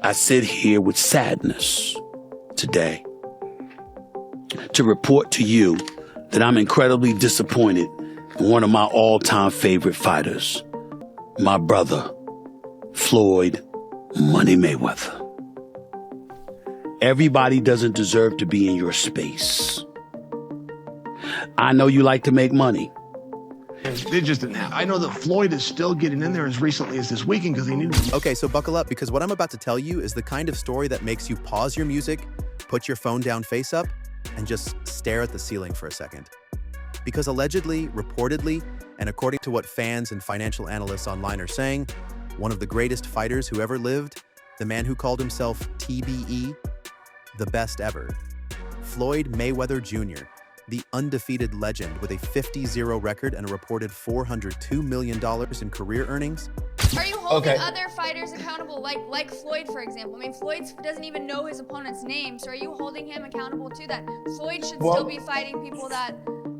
I sit here with sadness today to report to you that I'm incredibly disappointed in one of my all-time favorite fighters, my brother, Floyd Money Mayweather. Everybody doesn't deserve to be in your space. I know you like to make money. They just didn't have. I know that Floyd is still getting in there as recently as this weekend because he needed. Okay, so buckle up, because what I'm about to tell you is the kind of story that makes you pause your music, put your phone down face up, and just stare at the ceiling for a second. Because allegedly, reportedly, and according to what fans and financial analysts online are saying, one of the greatest fighters who ever lived, the man who called himself TBE, the best ever, Floyd Mayweather Jr., the undefeated legend with a 50-0 record and a reported $402 million in career earnings. Are you holding other fighters accountable, like Floyd, for example? I mean, Floyd doesn't even know his opponent's name, so are you holding him accountable to that? Floyd should still be fighting people that,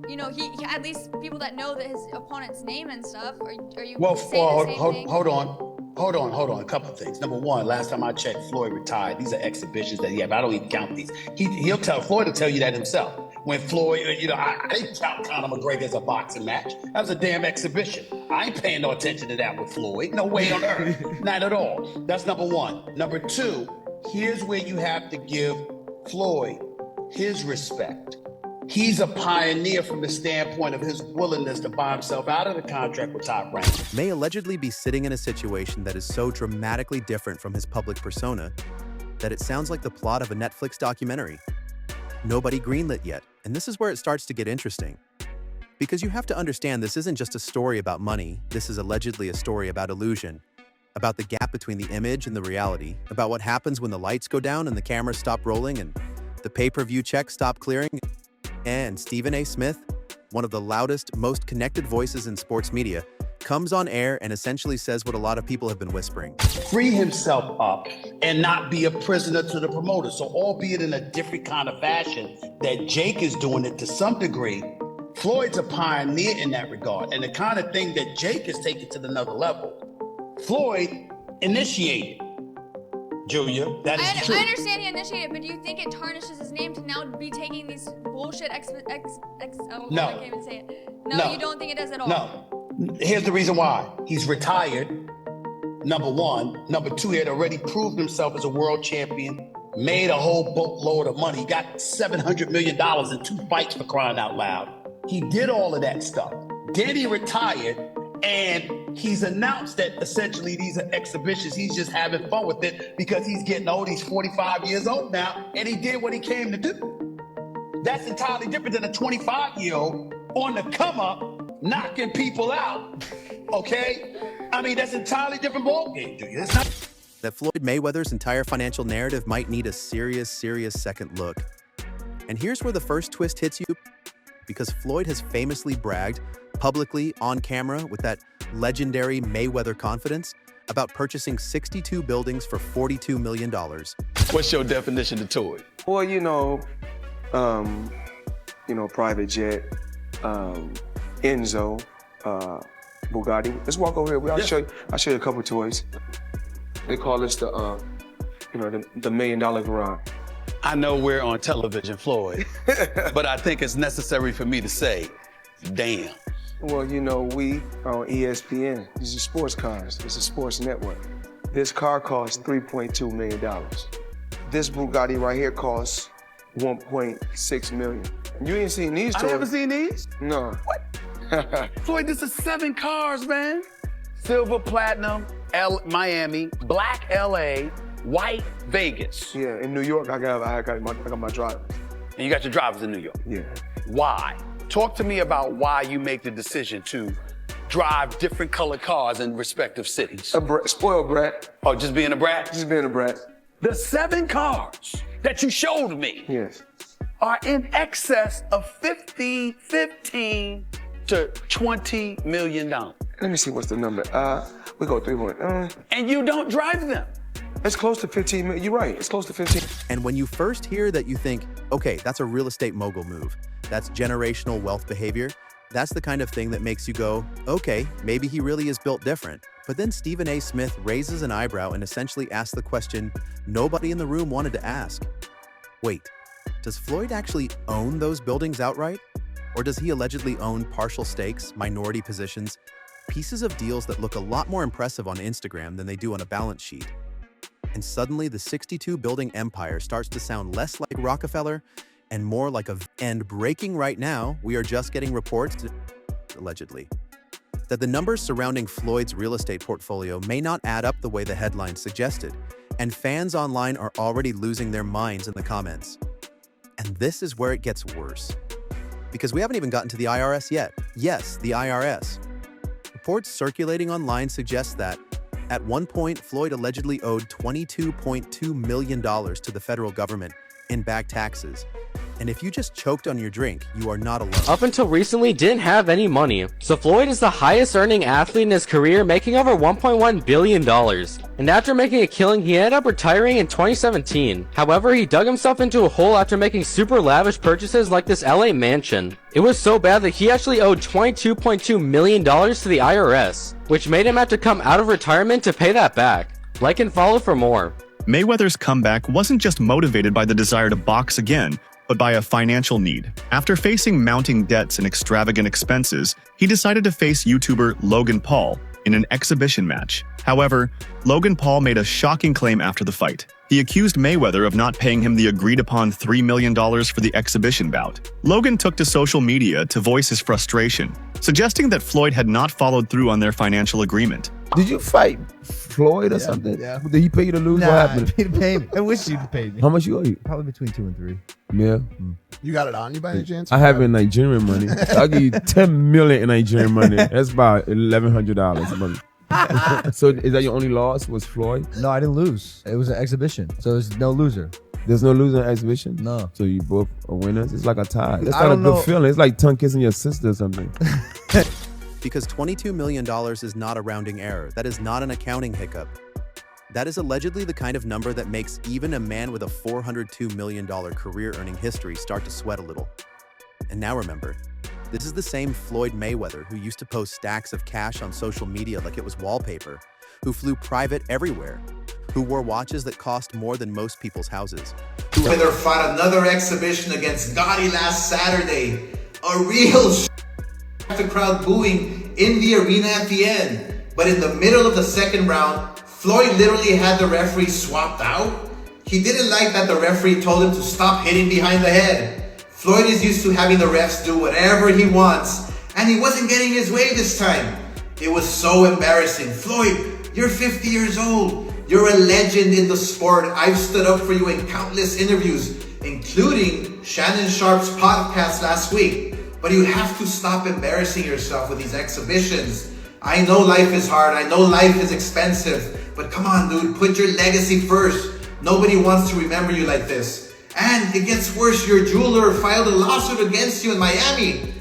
you know, he at least people that know that his opponent's name and stuff. Are you saying the same thing? Hold on. A couple of things. Number one, last time I checked, Floyd retired. These are exhibitions that he had. I don't even count these. Floyd will tell you that himself. When Floyd, I didn't count Conor McGregor as a boxing match. That was a damn exhibition. I ain't paying no attention to that with Floyd. No way on earth. Not at all. That's number one. Number two, here's where you have to give Floyd his respect. He's a pioneer from the standpoint of his willingness to buy himself out of the contract with Top Rank. May allegedly be sitting in a situation that is so dramatically different from his public persona that it sounds like the plot of a Netflix documentary. Nobody greenlit yet, and this is where it starts to get interesting. Because you have to understand, this isn't just a story about money, this is allegedly a story about illusion, about the gap between the image and the reality, about what happens when the lights go down and the cameras stop rolling and the pay-per-view checks stop clearing. And Stephen A. Smith, one of the loudest, most connected voices in sports media, comes on air and essentially says what a lot of people have been whispering. Free himself up and not be a prisoner to the promoter. So albeit in a different kind of fashion that Jake is doing it to some degree, Floyd's a pioneer in that regard. And the kind of thing that Jake is taking to another level, Floyd initiated. Julia, that is true. I understand he initiated, but do you think it tarnishes his name to now be taking these bullshit I can't even say it. No, you don't think it does at all? No. Here's the reason why. He's retired, number one. Number two, he had already proved himself as a world champion, made a whole boatload of money. He got $700 million in 2 fights, for crying out loud. He did all of that stuff. Then he retired, and he's announced that essentially these are exhibitions. He's just having fun with it because he's getting old. He's 45 years old now, and he did what he came to do. That's entirely different than a 25-year-old on the come up, knocking people out, okay? I mean, that's an entirely different ballgame, dude. It's not that Floyd Mayweather's entire financial narrative might need a serious second look. And here's where the first twist hits you, because Floyd has famously bragged publicly on camera with that legendary Mayweather confidence about purchasing 62 buildings for $42 million. What's your definition of toy? Well, private jet, Enzo, Bugatti. Let's walk over here. I'll show you a couple of toys. They call this the $1 million garage. I know we're on television, Floyd, but I think it's necessary for me to say, damn. Well, we are on ESPN. These are sports cars. It's a sports network. This car costs $3.2 million. This Bugatti right here costs $1.6 million. You ain't seen these toys? I haven't seen these? No. What? Floyd, this is 7 cars, man. Silver, platinum, Miami, black LA, white Vegas. Yeah, in New York, I got my drivers. And you got your drivers in New York? Yeah. Why? Talk to me about why you make the decision to drive different colored cars in respective cities. Spoiled brat. Oh, just being a brat? Just being a brat. The 7 cars that you showed me are in excess of $15 to $20 million. Let me see what's the number. We go 3 and you don't drive them. It's close to 15 million. You're right, it's close to 15. And when you first hear that, you think, okay, that's a real estate mogul move. That's generational wealth behavior. That's the kind of thing that makes you go, okay, maybe he really is built different. But then Stephen A. Smith raises an eyebrow and essentially asks the question nobody in the room wanted to ask. Wait, does Floyd actually own those buildings outright? Or does he allegedly own partial stakes, minority positions, pieces of deals that look a lot more impressive on Instagram than they do on a balance sheet? And suddenly the 62-building empire starts to sound less like Rockefeller and more like a... And breaking right now, we are just getting reports, allegedly, that the numbers surrounding Floyd's real estate portfolio may not add up the way the headline suggested, and fans online are already losing their minds in the comments. And this is where it gets worse. Because we haven't even gotten to the IRS yet. Yes, the IRS. Reports circulating online suggest that, at one point, Floyd allegedly owed $22.2 million to the federal government in back taxes. And if you just choked on your drink, you are not alone. Up until recently, didn't have any money. So Floyd is the highest earning athlete in his career, making over $1.1 billion. And after making a killing, he ended up retiring in 2017. However, he dug himself into a hole after making super lavish purchases like this LA mansion. It was so bad that he actually owed $22.2 million to the IRS, which made him have to come out of retirement to pay that back. Like and follow for more. Mayweather's comeback wasn't just motivated by the desire to box again, but by a financial need. After facing mounting debts and extravagant expenses, he decided to face YouTuber Logan Paul in an exhibition match. However, Logan Paul made a shocking claim after the fight. He accused Mayweather of not paying him the agreed-upon $3 million for the exhibition bout. Logan took to social media to voice his frustration, suggesting that Floyd had not followed through on their financial agreement. Did you fight Floyd or something? Yeah. Did he pay you to lose? Nah, What happened? he paid me. I wish you'd paid me. How much you owe you? Probably between 2 and 3. Yeah. You got it on you by any chance? I have it in Nigerian money. I'll give you 10 million in Nigerian money. That's about $1,100 a month. So is that your only loss was Floyd? No, I didn't lose. It was an exhibition, so there's no loser. There's no loser in exhibition? No. So you both are winners? It's like a tie. That's I not a don't good know. feeling. It's like tongue kissing your sister or something. Because $22 million is not a rounding error. That is not an accounting hiccup. That is allegedly the kind of number that makes even a man with a $402 million career-earning history start to sweat a little. And now remember, this is the same Floyd Mayweather who used to post stacks of cash on social media like it was wallpaper, who flew private everywhere, who wore watches that cost more than most people's houses. Mayweather fought another exhibition against Gotti last Saturday. A real the crowd booing in the arena at the end. But in the middle of the second round, Floyd literally had the referee swapped out. He didn't like that the referee told him to stop hitting behind the head. Floyd is used to having the refs do whatever he wants, and he wasn't getting his way this time. It was so embarrassing. Floyd, you're 50 years old. You're a legend in the sport. I've stood up for you in countless interviews, including Shannon Sharp's podcast last week. But you have to stop embarrassing yourself with these exhibitions. I know life is hard. I know life is expensive. But come on, dude, put your legacy first. Nobody wants to remember you like this. And it gets worse. Your jeweler filed a lawsuit against you in Miami.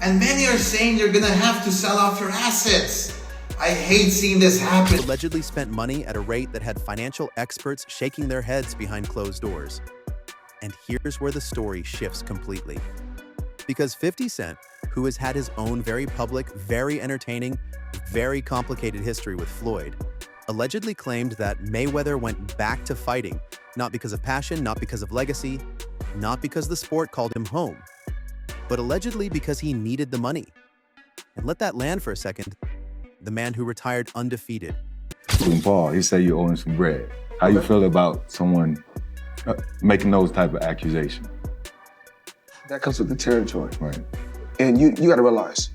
And many are saying you're gonna have to sell off your assets. I hate seeing this happen. Allegedly spent money at a rate that had financial experts shaking their heads behind closed doors. And here's where the story shifts completely. Because 50 Cent, who has had his own very public, very entertaining, very complicated history with Floyd, allegedly claimed that Mayweather went back to fighting, not because of passion, not because of legacy, not because the sport called him home, but allegedly because he needed the money. And let that land for a second. The man who retired undefeated. Paul, he said you owe him some bread. How you feel about someone making those type of accusations? That comes with the territory. Right. And you got to realize,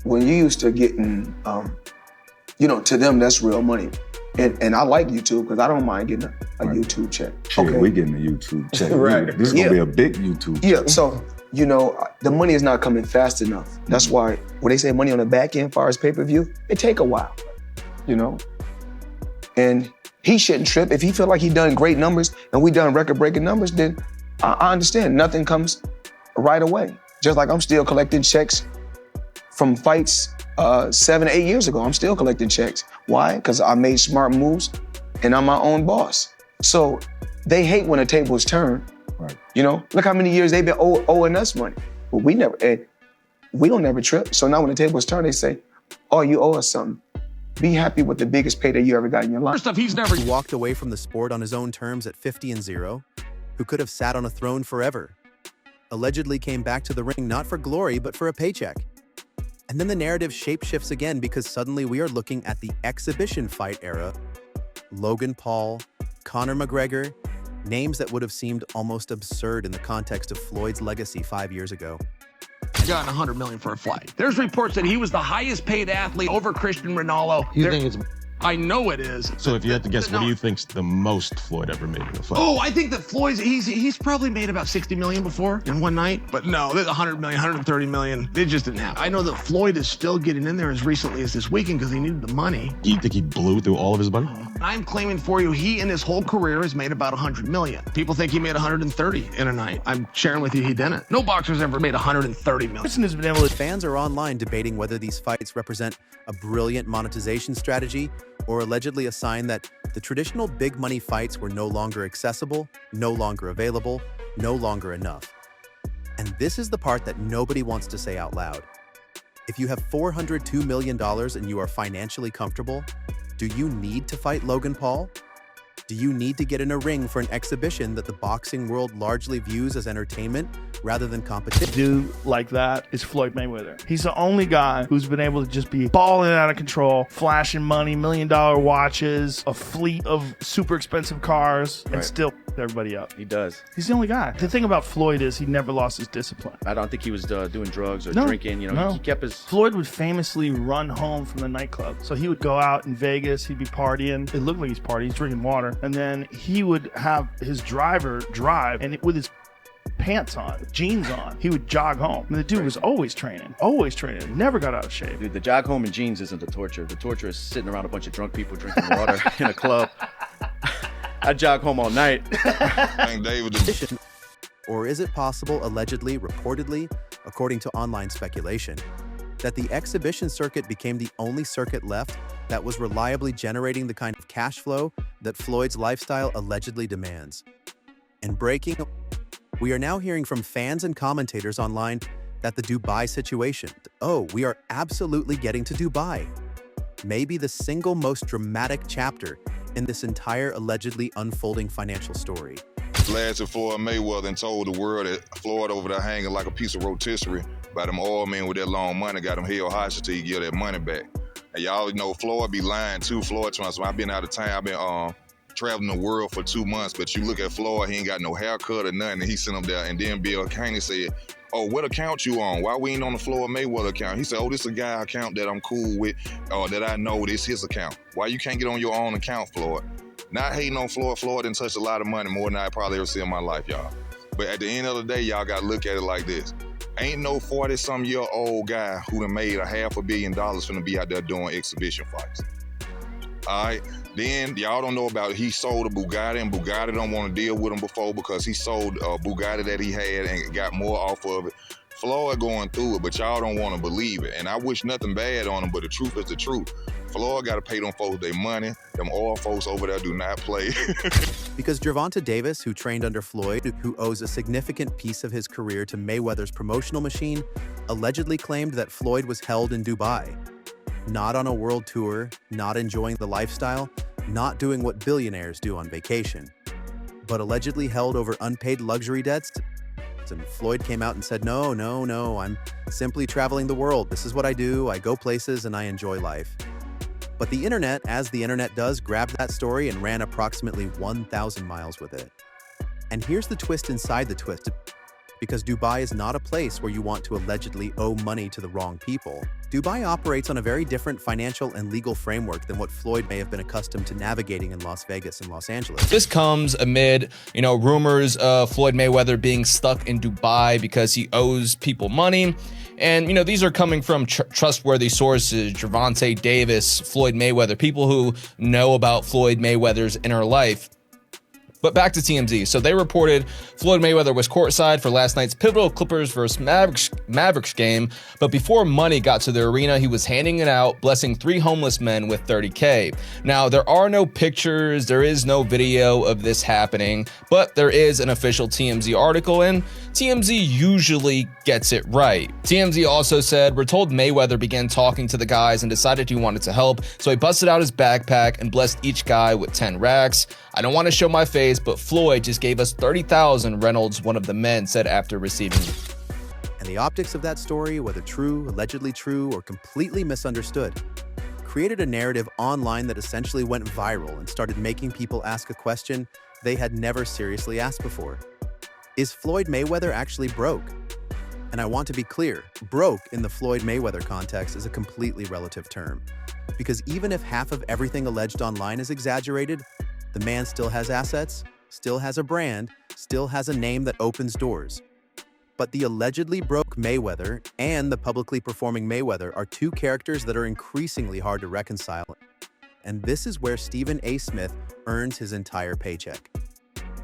when you used to getting, to them, that's real money. And I like YouTube because I don't mind getting a Right. YouTube check. Shit, we getting a YouTube check. Right. This is gonna be a big YouTube check. Yeah, so, the money is not coming fast enough. That's why when they say money on the back end, as far as pay-per-view, it take a while, And he shouldn't trip. If he feel like he done great numbers and we done record-breaking numbers, then I understand. Nothing comes right away. Just like I'm still collecting checks from fights 7 or 8 years ago. I'm still collecting checks. Why? Because I made smart moves and I'm my own boss. So they hate when the tables turn. Right. Look how many years they've been owing us money. But we never, We don't never trip. So now when the tables turn, they say, oh, you owe us something. Be happy with the biggest payday you ever got in your life. First off, who walked away from the sport on his own terms at 50-0, who could have sat on a throne forever, allegedly came back to the ring not for glory, but for a paycheck. And then the narrative shapeshifts again because suddenly we are looking at the exhibition fight era. Logan Paul, Conor McGregor, names that would have seemed almost absurd in the context of Floyd's legacy 5 years ago. Gotten $100 million for a fight. There's reports that he was the highest paid athlete over Christian Ronaldo. You think it's... I know it is. So if you had to guess, what do you think's the most Floyd ever made in a fight? Oh, I think that Floyd's, he's probably made about 60 million before in one night. But no, there's 100 million, 130 million. It just didn't happen. I know that Floyd is still getting in there as recently as this weekend because he needed the money. You think he blew through all of his money? I'm claiming for you, he in his whole career has made about 100 million. People think he made 130 in a night. I'm sharing with you he didn't. No boxer's ever made 130 million. Fans are online debating whether these fights represent a brilliant monetization strategy or allegedly a sign that the traditional big money fights were no longer accessible, no longer available, no longer enough. And this is the part that nobody wants to say out loud. If you have $402 million and you are financially comfortable, do you need to fight Logan Paul? Do you need to get in a ring for an exhibition that the boxing world largely views as entertainment rather than competition? Dude like that is Floyd Mayweather. He's the only guy who's been able to just be balling out of control, flashing money, $1 million watches, a fleet of super expensive cars, and still everybody up. He does. He's the only guy. The thing about Floyd is he never lost his discipline. I don't think he was doing drugs or drinking. You know, he kept his... Floyd would famously run home from the nightclub. So he would go out in Vegas. He'd be partying. It looked like he's partying. He's drinking water. And then he would have his driver drive, and with his pants on, jeans on, he would jog home. I mean, the dude was always training, never got out of shape. Dude, the jog home in jeans isn't the torture. The torture is sitting around a bunch of drunk people drinking water in a club. I jog home all night. Or is it possible, allegedly, reportedly, according to online speculation, that the exhibition circuit became the only circuit left that was reliably generating the kind of cash flow that Floyd's lifestyle allegedly demands? And breaking, we are now hearing from fans and commentators online that the Dubai situation, we are absolutely getting to Dubai, may be the single most dramatic chapter in this entire allegedly unfolding financial story. Lasted Floyd Mayweather and told the world that Floyd over there hanging like a piece of rotisserie by them oil men with that long money, got them held hostage till you get that money back. And y'all know Floyd be lying too. Floyd trying, I've been out of town, I've been traveling the world for 2 months, but you look at Floyd, he ain't got no haircut or nothing, and he sent him there. And then Bill Caney said, oh, what account you on? Why we ain't on the Floyd Mayweather account? He said, oh, this a guy account that I'm cool with, or that I know this his account. Why you can't get on your own account, Floyd? Not hating on Floyd. Floyd didn't touch a lot of money, more than I probably ever see in my life, y'all. But at the end of the day, y'all gotta look at it like this. Ain't no 40-some-year-old guy who done made $500 million finna be out there doing exhibition fights. All right, then y'all don't know about it. He sold a Bugatti, and Bugatti don't want to deal with him before because he sold a Bugatti that he had and got more off of it. Floyd going through it, but y'all don't want to believe it. And I wish nothing bad on him, but the truth is the truth. Floyd got to pay them folks their money. Them oil folks over there do not play. Because Gervonta Davis, who trained under Floyd, who owes a significant piece of his career to Mayweather's promotional machine, allegedly claimed that Floyd was held in Dubai. Not on a world tour, not enjoying the lifestyle, not doing what billionaires do on vacation, but allegedly held over unpaid luxury debts. And Floyd came out and said, no, I'm simply traveling the world. This is what I do. I go places and I enjoy life. But the internet, as the internet does, grabbed that story and ran approximately 1,000 miles with it. And here's the twist inside the twist. Because Dubai is not a place where you want to allegedly owe money to the wrong people. Dubai operates on a very different financial and legal framework than what Floyd may have been accustomed to navigating in Las Vegas and Los Angeles. This comes amid, rumors of Floyd Mayweather being stuck in Dubai because he owes people money. And, these are coming from trustworthy sources, Gervonta Davis, Floyd Mayweather, people who know about Floyd Mayweather's inner life. But back to TMZ. So they reported Floyd Mayweather was courtside for last night's pivotal Clippers versus Mavericks game, but before money got to the arena, he was handing it out, blessing 3 homeless men with $30K. Now, there are no pictures, there is no video of this happening, but there is an official TMZ article, and TMZ usually gets it right. TMZ also said, we're told Mayweather began talking to the guys and decided he wanted to help, so he busted out his backpack and blessed each guy with 10 racks. I don't want to show my face, but Floyd just gave us 30,000, Reynolds, one of the men, said after receiving. And the optics of that story, whether true, allegedly true, or completely misunderstood, created a narrative online that essentially went viral and started making people ask a question they had never seriously asked before. Is Floyd Mayweather actually broke? And I want to be clear, broke in the Floyd Mayweather context is a completely relative term. Because even if half of everything alleged online is exaggerated, the man still has assets, still has a brand, still has a name that opens doors. But the allegedly broke Mayweather and the publicly performing Mayweather are two characters that are increasingly hard to reconcile. And this is where Stephen A. Smith earns his entire paycheck.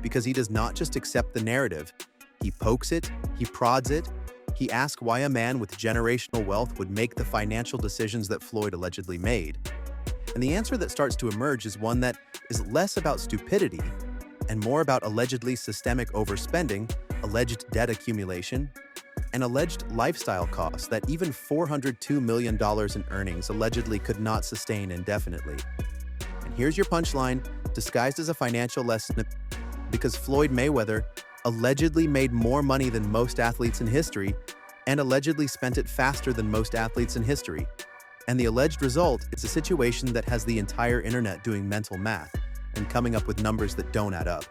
Because he does not just accept the narrative, he pokes it, he prods it, he asks why a man with generational wealth would make the financial decisions that Floyd allegedly made. And the answer that starts to emerge is one that is less about stupidity and more about allegedly systemic overspending, alleged debt accumulation, and alleged lifestyle costs that even $402 million in earnings allegedly could not sustain indefinitely. And here's your punchline, disguised as a financial lesson, because Floyd Mayweather allegedly made more money than most athletes in history and allegedly spent it faster than most athletes in history. And the alleged result is a situation that has the entire internet doing mental math and coming up with numbers that don't add up.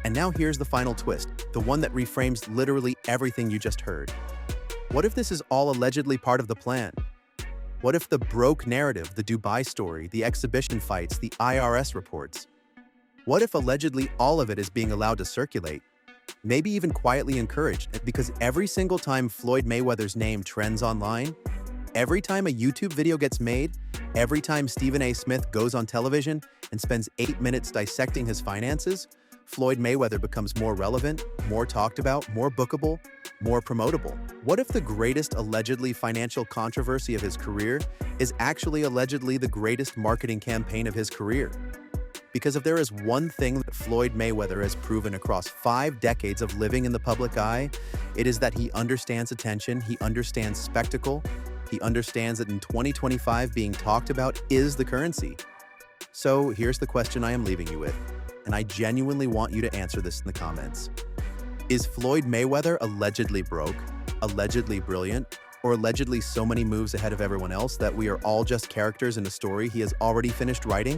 And now here's the final twist, the one that reframes literally everything you just heard. What if this is all allegedly part of the plan? What if the broke narrative, the Dubai story, the exhibition fights, the IRS reports? What if allegedly all of it is being allowed to circulate? Maybe even quietly encouraged, because every single time Floyd Mayweather's name trends online, every time a YouTube video gets made, every time Stephen A. Smith goes on television and spends 8 minutes dissecting his finances, Floyd Mayweather becomes more relevant, more talked about, more bookable, more promotable. What if the greatest allegedly financial controversy of his career is actually allegedly the greatest marketing campaign of his career? Because if there is one thing that Floyd Mayweather has proven across 5 decades of living in the public eye, it is that he understands attention, he understands spectacle, he understands that in 2025 being talked about is the currency. So here's the question I am leaving you with, and I genuinely want you to answer this in the comments. Is Floyd Mayweather allegedly broke, allegedly brilliant, or allegedly so many moves ahead of everyone else that we are all just characters in a story he has already finished writing?